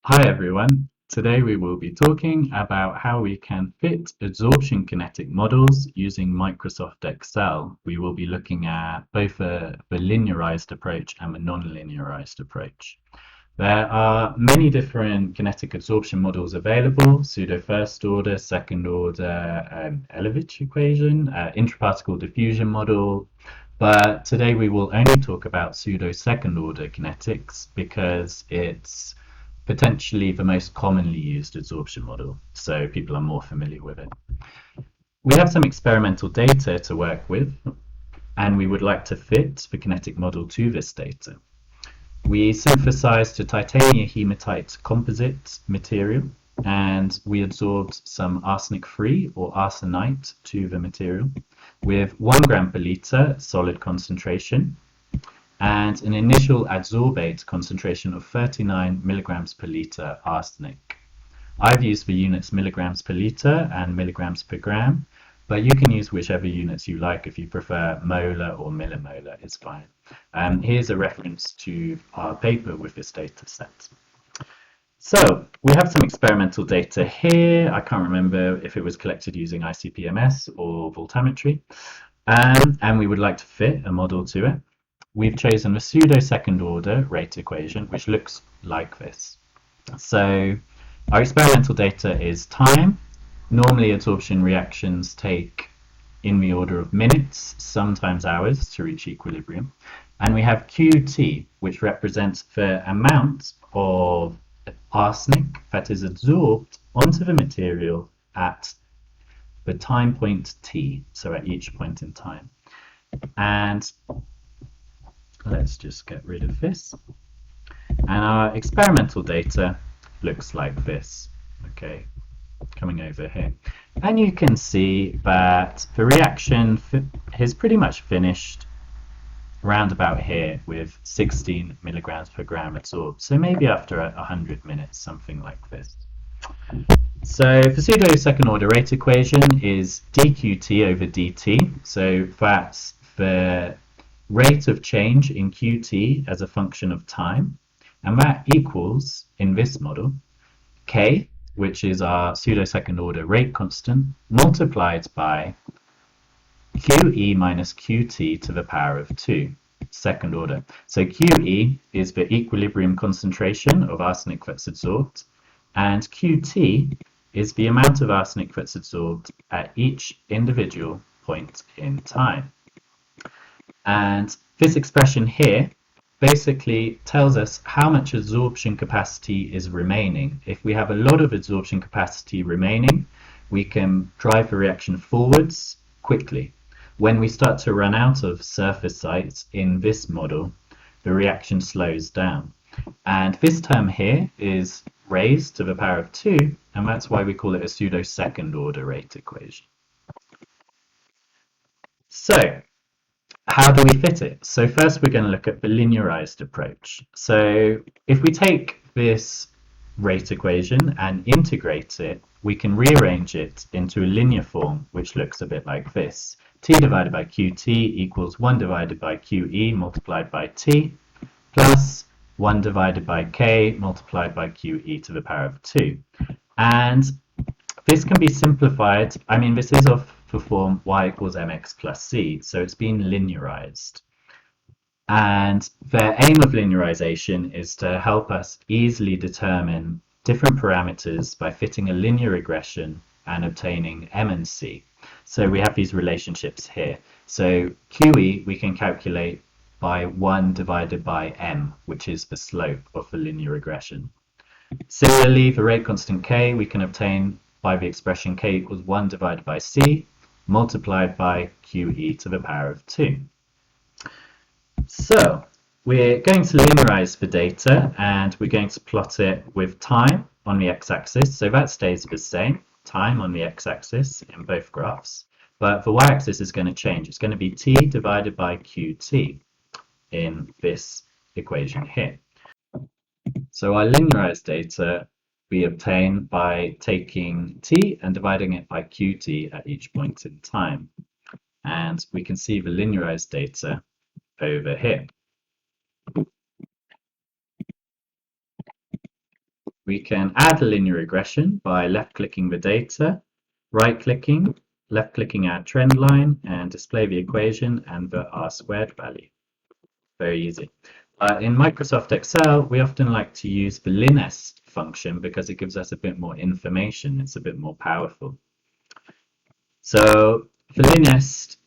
Hi everyone. Today we will be talking about how we can fit adsorption kinetic models using Microsoft Excel. We will be looking at both the linearized approach and the non-linearized approach. There are many different kinetic adsorption models available: pseudo first order, second order, Elovich equation, intraparticle diffusion model. But today we will only talk about pseudo second order kinetics because it's potentially the most commonly used adsorption model, so people are more familiar with it. We have some experimental data to work with, and we would like to fit the kinetic model to this data. We synthesized a titanium hematite composite material, and we adsorbed some arsenic-free or arsenite to the material with 1 gram per liter solid concentration and an initial adsorbate concentration of 39 milligrams per liter arsenic. I've used the units milligrams per liter and milligrams per gram, but you can use whichever units you like. If you prefer molar or millimolar, it's fine. Here's a reference to our paper with this data set. So we have some experimental data here. I can't remember if it was collected using ICP-MS or voltammetry, and we would like to fit a model to it. We've chosen a pseudo second order rate equation, which looks like this. So our experimental data is time. Normally adsorption reactions take in the order of minutes, sometimes hours, to reach equilibrium. And we have Qt, which represents the amount of arsenic that is adsorbed onto the material at the time point t, so at each point in time. And let's just get rid of this. And our experimental data looks like this. Okay, coming over here. And you can see that the reaction is pretty much finished around about here with 16 milligrams per gram adsorbed. So maybe after 100 minutes, something like this. So the pseudo second order rate equation is dQt over dt. So that's the rate of change in Qt as a function of time. And that equals, in this model, k, which is our pseudo second order rate constant, multiplied by QE minus QT to the power of 2, second order. So QE is the equilibrium concentration of arsenic that's adsorbed, and QT is the amount of arsenic that's adsorbed at each individual point in time. And this expression here basically tells us how much adsorption capacity is remaining. If we have a lot of adsorption capacity remaining, we can drive the reaction forwards quickly. When we start to run out of surface sites in this model, the reaction slows down. And this term here is raised to the power of 2, and that's why we call it a pseudo second order rate equation. So how do we fit it? So first we're going to look at the linearized approach. So if we take this rate equation and integrate it, we can rearrange it into a linear form, which looks a bit like this. T divided by Qt equals 1 divided by Qe multiplied by T plus 1 divided by K multiplied by Qe to the power of 2. And this can be simplified. I mean, this is of the form y equals mx plus c, so it's been linearized. And the aim of linearization is to help us easily determine different parameters by fitting a linear regression and obtaining m and c. So we have these relationships here. So QE we can calculate by 1 divided by m, which is the slope of the linear regression. Similarly, the rate constant k we can obtain by the expression k equals 1 divided by c multiplied by QE to the power of 2. So we're going to linearize the data, and we're going to plot it with time on the x-axis. So that stays the same, time on the x-axis in both graphs. But the y-axis is going to change. It's going to be t divided by qt in this equation here. So our linearized data we obtain by taking t and dividing it by qt at each point in time. And we can see the linearized data over here. We can add a linear regression by left-clicking the data, right-clicking, left-clicking our trend line, and display the equation and the R² value. Very easy. In Microsoft Excel, we often like to use the LINEST function because it gives us a bit more information. It's a bit more powerful. So the LINEST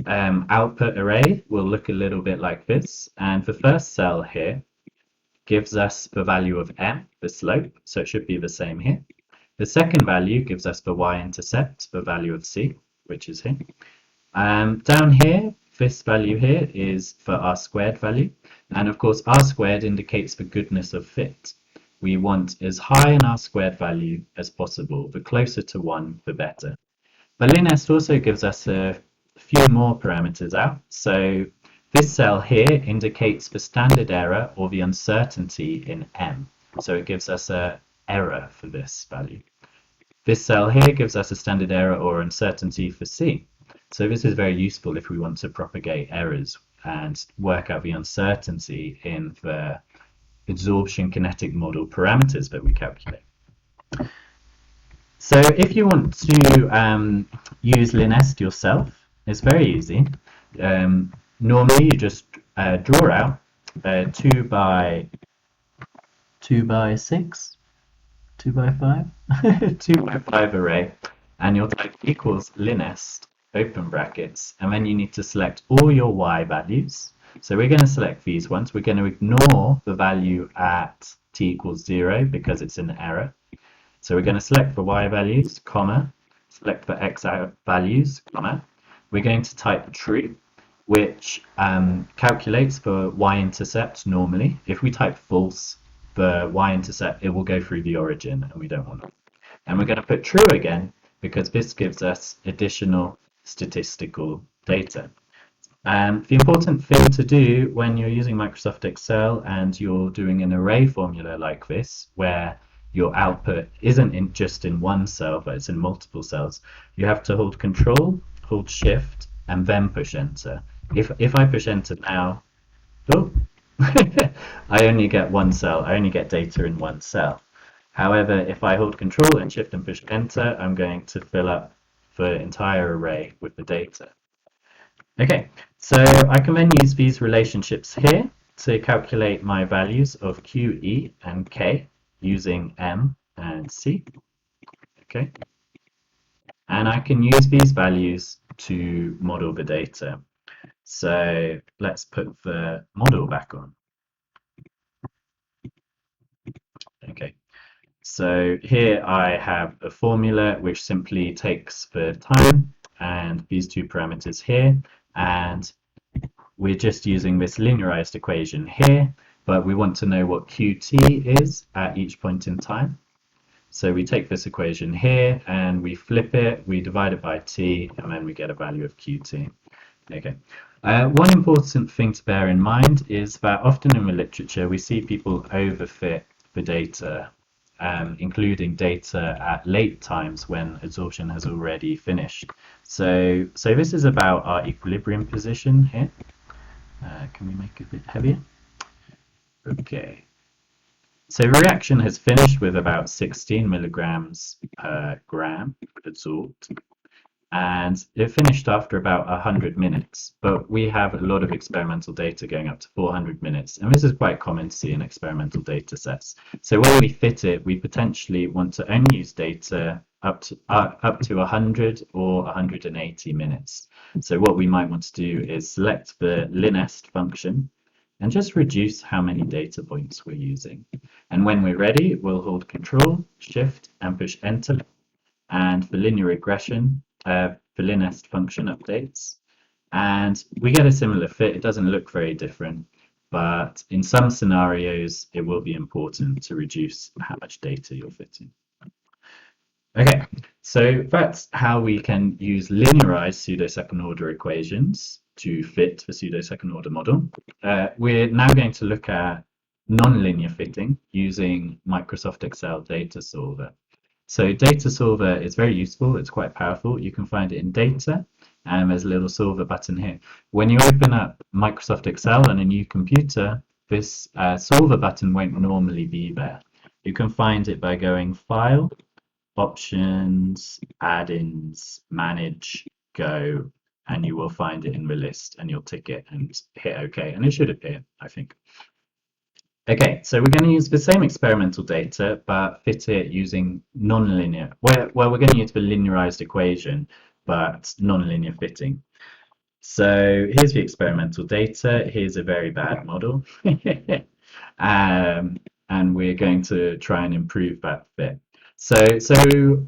output array will look a little bit like this. And the first cell here gives us the value of m, the slope, so it should be the same here. The second value gives us the y-intercept, the value of c, which is here. Down here, this value here is for R² value. And of course, R² indicates the goodness of fit. We want as high an R² value as possible. The closer to 1, the better. But LINEST also gives us a few more parameters out. So this cell here indicates the standard error or the uncertainty in m. So it gives us an error for this value. This cell here gives us a standard error or uncertainty for c. So this is very useful if we want to propagate errors and work out the uncertainty in the adsorption kinetic model parameters that we calculate. So if you want to use LINEST yourself, it's very easy. Normally you just draw out a 2 by 6, 2 by 5, 2 by 5 array, and you'll type equals LINEST, open brackets, and then you need to select all your y values. So we're going to select these ones. We're going to ignore the value at t equals 0 because it's an error. So we're going to select the y values, comma, select the x values, comma. We're going to type true, which calculates the y-intercept normally. If we type false, the y-intercept, it will go through the origin, and we don't want it. And we're going to put true again, because this gives us additional statistical data. The important thing to do when you're using Microsoft Excel and you're doing an array formula like this, where your output isn't just in one cell, but it's in multiple cells, you have to hold Control, hold Shift, and then push Enter. If I push Enter now, oh, I only get one cell. I only get data in one cell. However, if I hold Control and Shift and push Enter, I'm going to fill up the entire array with the data. Okay, so I can then use these relationships here to calculate my values of Q, E, and K using M and C. Okay, and I can use these values to model the data. So let's put the model back on. Okay, so here I have a formula which simply takes the time and these two parameters here, and we're just using this linearized equation here, but we want to know what QT is at each point in time. So we take this equation here and we flip it, we divide it by t, and then we get a value of QT. Okay. One important thing to bear in mind is that often in the literature we see people overfit the data, including data at late times when adsorption has already finished. So this is about our equilibrium position here. Can we make it a bit heavier? Okay. So the reaction has finished with about 16 milligrams per gram adsorbed, and it finished after about 100 minutes, but we have a lot of experimental data going up to 400 minutes, and this is quite common to see in experimental data sets. So when we fit it, we potentially want to only use data up to 100 or 180 minutes. So what we might want to do is select the LINEST function and just reduce how many data points we're using. And when we're ready, we'll hold Control, Shift, and push Enter, and the linear regression, the LINEST function updates, and we get a similar fit. It doesn't look very different, but in some scenarios it will be important to reduce how much data you're fitting. Okay, so that's how we can use linearized pseudo-second order equations to fit the pseudo-second order model. We're now going to look at non-linear fitting using Microsoft Excel Data Solver. So Data Solver is very useful. It's quite powerful. You can find it in Data, and there's a little Solver button here. When you open up Microsoft Excel on a new computer, this Solver button won't normally be there. You can find it by going File, Options, Add-ins, Manage, Go, and you will find it in the list, and you'll tick it and hit OK, and it should appear, I think. Okay, so we're going to use the same experimental data, but fit it using nonlinear. Well, we're going to use the linearized equation, but nonlinear fitting. So here's the experimental data. Here's a very bad model. And we're going to try and improve that fit. So the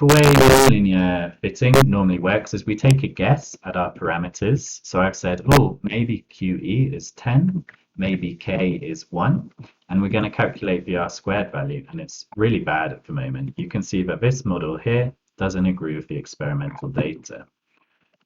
way nonlinear fitting normally works is we take a guess at our parameters. So I've said, oh, maybe QE is 10, maybe K is 1, and we're going to calculate the R squared value, and it's really bad at the moment. You can see that this model here doesn't agree with the experimental data.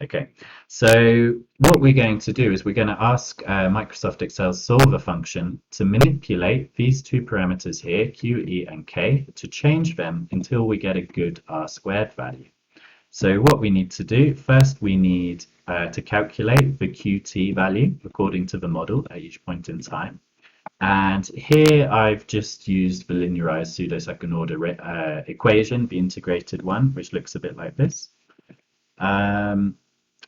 Okay, so what we're going to do is we're going to ask Microsoft Excel's solver function to manipulate these two parameters here, Q, E, and K, to change them until we get a good R squared value. So what we need to do, first we need to calculate the QT value according to the model at each point in time. And here I've just used the linearized pseudo second order equation, the integrated one, which looks a bit like this.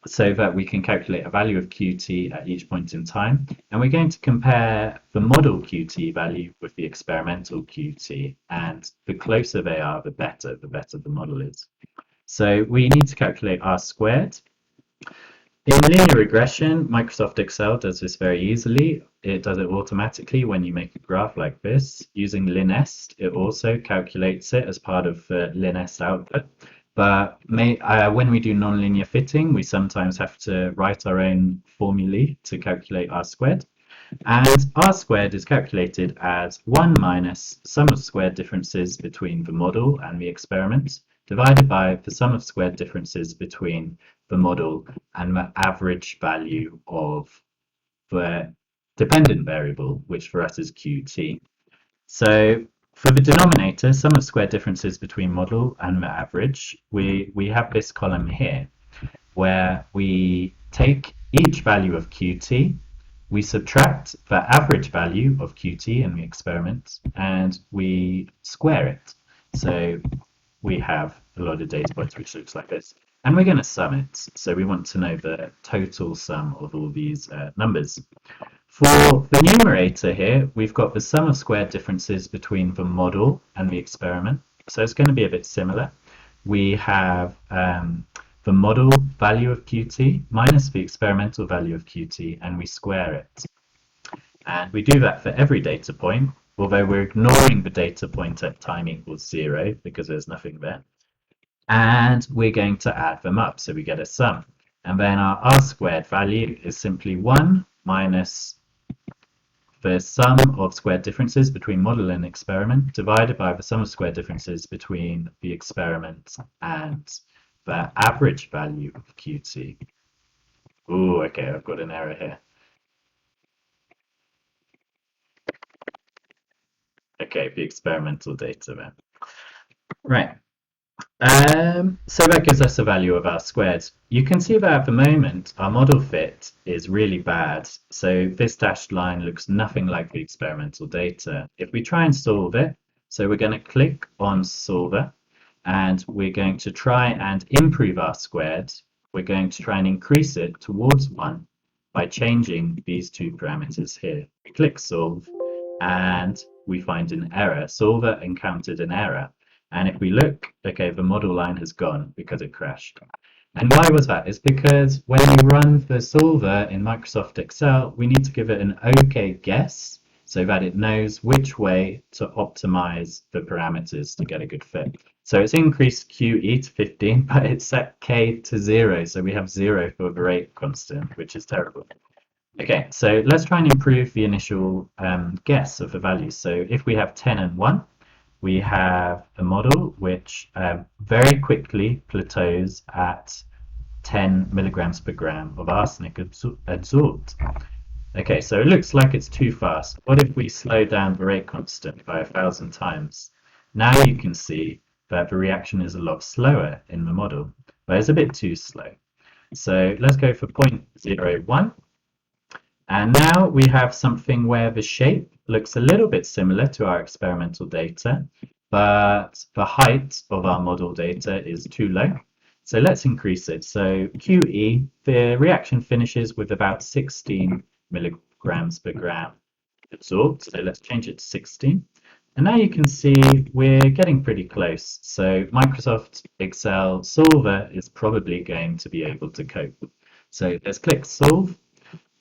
So that we can calculate a value of QT at each point in time. And we're going to compare the model QT value with the experimental QT. And the closer they are, the better the model is. So we need to calculate R squared. In linear regression, Microsoft Excel does this very easily. It does it automatically when you make a graph like this. Using LINEST, it also calculates it as part of the LINEST output. But when we do nonlinear fitting, we sometimes have to write our own formulae to calculate R squared. And R squared is calculated as 1 minus sum of squared differences between the model and the experiment, divided by the sum of squared differences between the model and the average value of the dependent variable, which for us is QT. So for the denominator, sum of squared differences between model and the average, we have this column here where we take each value of QT, we subtract the average value of QT in the experiment, and we square it. So we have a lot of data points which looks like this. And we're going to sum it. So we want to know the total sum of all these numbers. For the numerator here, we've got the sum of squared differences between the model and the experiment. So it's going to be a bit similar. We have the model value of QT minus the experimental value of QT, and we square it. And we do that for every data point, although we're ignoring the data point at time equals 0 because there's nothing there. And we're going to add them up, so we get a sum. And then our R squared value is simply 1 minus the sum of squared differences between model and experiment divided by the sum of squared differences between the experiment and the average value of QT. Oh, okay, I've got an error here. Okay, the experimental data then. Right. So that gives us a value of R squared. You can see that at the moment our model fit is really bad. So this dashed line looks nothing like the experimental data. If we try and solve it, so we're going to click on solver and we're going to try and improve R squared. We're going to try and increase it towards 1 by changing these two parameters here. We click solve and we find an error. Solver encountered an error. And if we look, okay, the model line has gone because it crashed. And why was that? It's because when we run the solver in Microsoft Excel, we need to give it an OK guess so that it knows which way to optimize the parameters to get a good fit. So it's increased QE to 15, but it's set K to 0. So we have 0 for the rate constant, which is terrible. Okay, so let's try and improve the initial guess of the values. So if we have 10 and 1, we have a model which very quickly plateaus at 10 milligrams per gram of arsenic absorbed. Okay, so it looks like it's too fast. What if we slow down the rate constant by 1,000 times? Now you can see that the reaction is a lot slower in the model, but it's a bit too slow. So let's go for 0.01. And now we have something where the shape looks a little bit similar to our experimental data, but the height of our model data is too low. So let's increase it. So QE, the reaction finishes with about 16 milligrams per gram absorbed. So let's change it to 16. And now you can see we're getting pretty close. So Microsoft Excel Solver is probably going to be able to cope. So let's click Solve.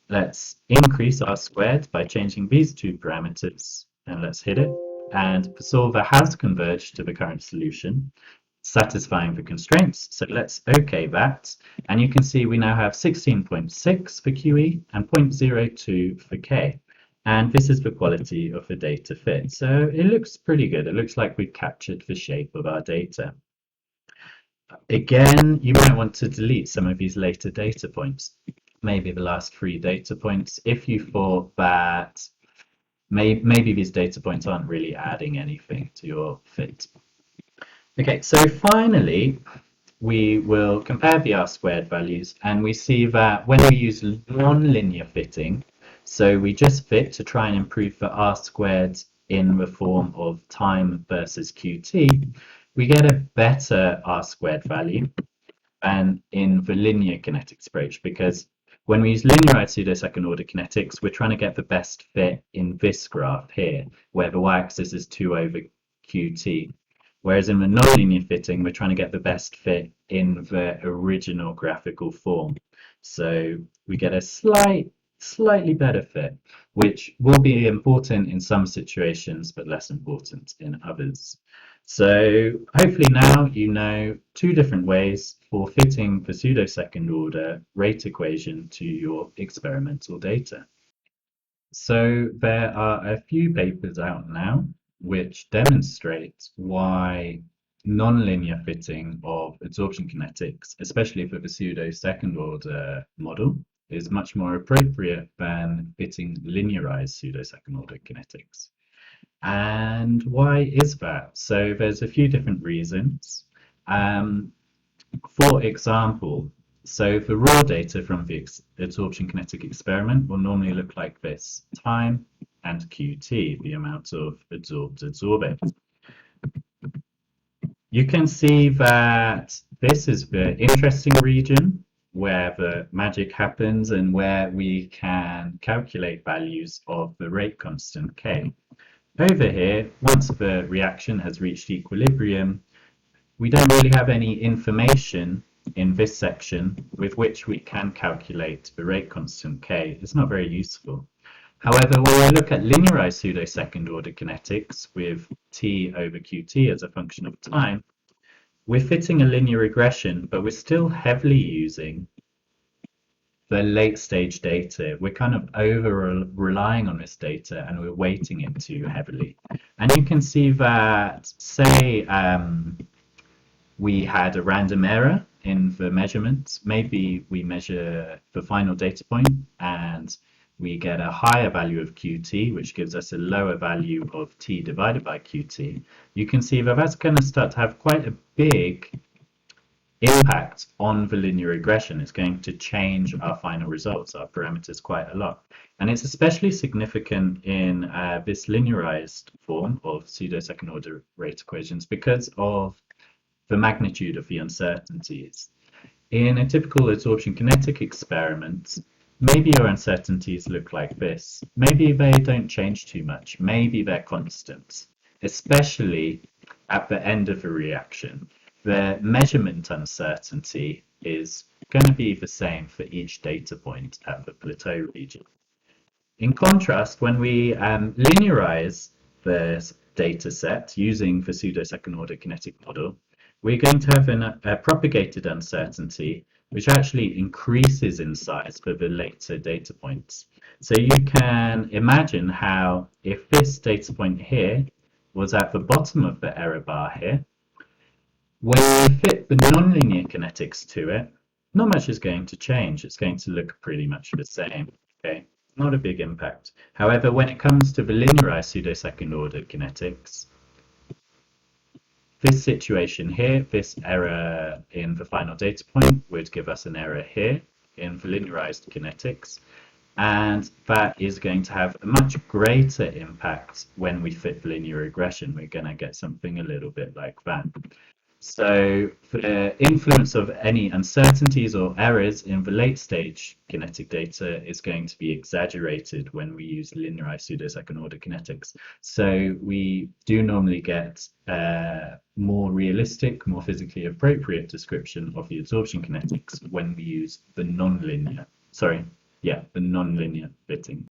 Let's increase R squared by changing these two parameters, and let's hit it. And the solver has converged to the current solution, satisfying the constraints. So let's OK that. And you can see we now have 16.6 for QE and 0.02 for K. And this is the quality of the data fit. So it looks pretty good. It looks like we've captured the shape of our data. Again, you might want to delete some of these later data points, maybe the last 3 data points, if you thought that maybe these data points aren't really adding anything to your fit. Okay, so finally, we will compare the R squared values, and we see that when we use non-linear fitting, so we just fit to try and improve the R squared in the form of time versus QT, we get a better R squared value than in the linear kinetics approach, because when we use linearized pseudo-second order kinetics, we're trying to get the best fit in this graph here, where the y-axis is 2 over qt. Whereas in the nonlinear fitting, we're trying to get the best fit in the original graphical form. So we get a slightly better fit, which will be important in some situations, but less important in others. So hopefully now you know 2 different ways for fitting the pseudo-second order rate equation to your experimental data. So there are a few papers out now which demonstrate why nonlinear fitting of adsorption kinetics, especially for the pseudo-second order model, is much more appropriate than fitting linearized pseudo-second order kinetics. And why is that? So there's a few different reasons. For example, so the raw data from the adsorption kinetic experiment will normally look like this: time and QT, the amount of adsorbed adsorbate. You can see that this is the interesting region where the magic happens and where we can calculate values of the rate constant K. Over here, once the reaction has reached equilibrium, we don't really have any information in this section with which we can calculate the rate constant K. It's not very useful. However, when we look at linearized pseudo-second order kinetics with T over Qt as a function of time, we're fitting a linear regression, but we're still heavily using the late stage data. We're kind of over relying on this data and we're weighting it too heavily. And you can see that, say, we had a random error in the measurements. Maybe we measure the final data point and we get a higher value of qt, which gives us a lower value of t divided by qt. You can see that that's going to start to have quite a big impact on the linear regression. It's going to change our final results, our parameters, quite a lot. And it's especially significant in this linearized form of pseudo-second order rate equations because of the magnitude of the uncertainties. In a typical adsorption kinetic experiment, maybe your uncertainties look like this. Maybe they don't change too much. Maybe they're constant, especially at the end of a reaction. The measurement uncertainty is going to be the same for each data point at the plateau region. In contrast, when we linearize the data set using the pseudo-second order kinetic model, we're going to have a propagated uncertainty which actually increases in size for the later data points. So you can imagine how if this data point here was at the bottom of the error bar here, when we fit the nonlinear kinetics to it, not much is going to change. It's going to look pretty much the same. Okay, not a big impact. However, when it comes to the linearized pseudo-second order kinetics, this situation here, this error in the final data point would give us an error here in the linearized kinetics. And that is going to have a much greater impact when we fit linear regression. We're going to get something a little bit like that. So the influence of any uncertainties or errors in the late stage kinetic data is going to be exaggerated when we use linearized pseudo-second order kinetics. So we do normally get more realistic, more physically appropriate description of the adsorption kinetics when we use the non-linear, the non-linear fitting.